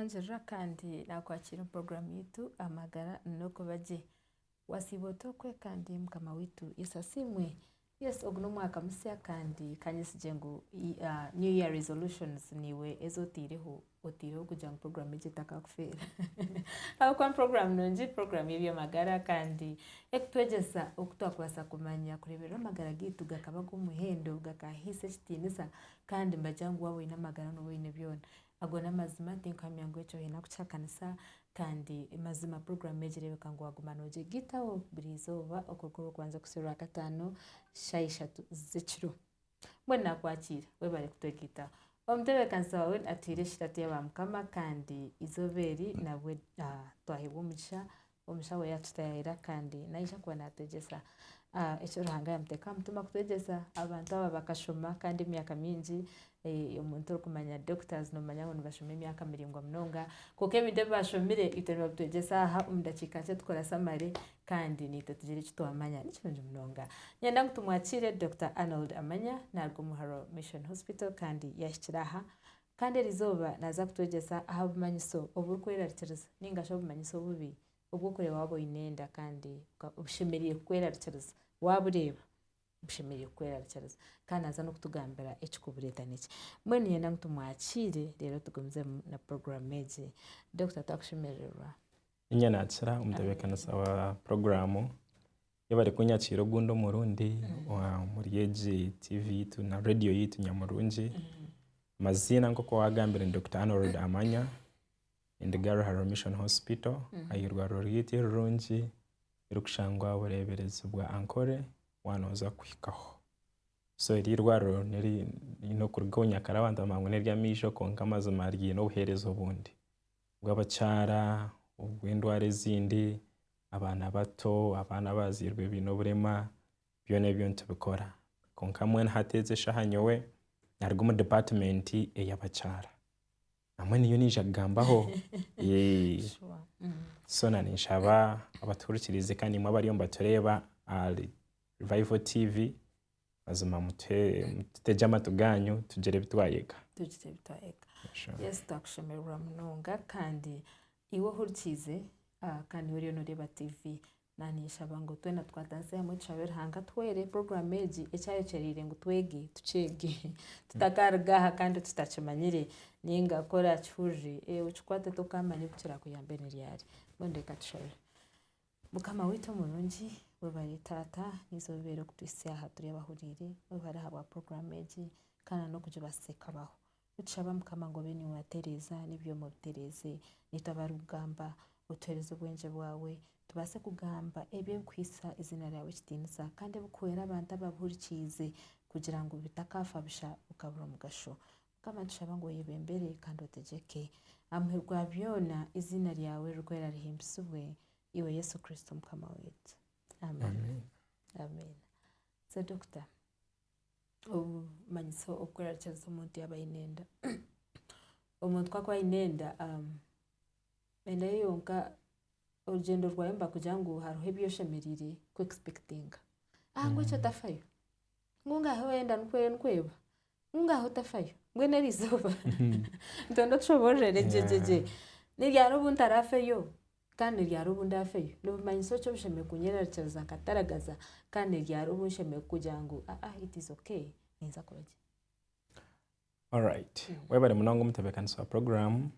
Nakurangira kandi nakwakira program yitu Amagara N'Okubagye wasiboto kwe kandi mukama witu isasimwe yes ogno mwaka musya kandi kanyisije ngo new year resolutions niwe ezotireho kugira ngo program igitaka kufera aho kwa program nonji program y'ibyo magara kandi ekutwegesa okutwakwasa kumanya kurebera amagara gitu gakaba kumuhendo gakahise kitinisa kandi mbajyangu wawe n'amagara no wene byona agona mazima tinkamyango echo hina kuchakanisa kandi mazima program ejerebe kango wagumanoje gitawo birizoba okokoro kwanza kusura katano shaishatu zichiro mbona kwakira webale kutwegita omutebe kansa wawe atire shitati y'abamukama kandi izoberi nawe twahibu omusha we yatutayira kandi naisha kuba nategesa echo ruhanga yamteka mutuma kutegesa abantu aba bakashoma kandi imyaka mingi umuntu kumanya doctors no manya ngo bashome imyaka miringwa mnonga kuko ebinde bashomire iterwa kutegesa aha umdakika cyo tukora samare kandi nitatugire cyo twamanya n'ikindi mnonga nyenda ngutumwakire Dr. ANORLD AMANYA narwo RUHARO Mission Hospital kandi yashikiraha kandi rizoba naza kutegesa aha bumanyiso oburikwerarikiriza ningasho bumanyiso bubi ubwo kure wabo ENDA kandi ubushimiriye kwerarikiriza wabureba ubushimiriye kwerarikiriza kandi aza no kutugambira ekikubureta niki mwene yenda ngutumwakire rero tugomze na program eje Dr. takushimirira inyana tsara umudabekana sawa programu yabari kunyakira gundo murundi wa muriyeje TV yitu na radio yitu nyamurunji mazina ngoko wagambira Dr. ANORLD AMANYA in the RUHARO Mission Hospital ayirwa roriyiti runji irukushangwa burebereza bwa ankore wanoza kwikaho so iri rwaro neri no kurgonya karabanda mangu nerya misho konka mazima ryi no buherezo bundi bw'abacara ubw'indware zindi abana bato abana bazirwe bino burema byone byo ntubikora konka mwe hateze shahanyowe narwo mu department y'abacara amwe niyo nijagambaho so nanishaba abaturukirize kandi mwe bari yomba tureba Revival TV azuma mutejama tuganyu tugere bitwayeka yes takushemerwa mnonga kandi iwo hurkize kandi uri no reba TV nanishaba ngo twena twatanse hamwe chabera hanga twere program eji echayo cherire ngo twege tuchege tutakargaha kandi tutachimanyire ninga kora chuje uchikwate tokamanye kuchira kuyambene ryari mondeka tushabe mukama wito mulungi webari tata nizobera kutwise aha turi abahurire webari haba program eji kana no kujibaseka baho ucaba mukama ngo beni watereza nibyo mutereze nitabarugamba utereze ubwenje bwawe tubase kugamba ebye kwisa izina ryawe kitinisa kandi bukwera abantu abahurikize kugira ngo bitakafa bisha ukabura mugasho kama tushaba ngo yibembere kandi otegeke amherwa byona izina ryawe rwera rihimbisubwe iwe Yesu Kristo mukama wetu amen amen so doctor manyiso okwera cyazo umuntu yaba ENDA umuntu kwa ENDA enda yonka urugendo rwawe mba kugira ngo haruhe byoshemerire ku expecting ngo cyo tafayo ngungaho wenda nkweba ngungaho tafayo ngwene rizoba ntondo tshoborere jejeje niryaro buntarafeyo kandi ryaro bundafeyo no manyiso cyo bisheme kunyera cyaza kataragaza kandi ryaro bunsheme kugira ngo it is okay niza kubaje all right webare munango mutebekanisa program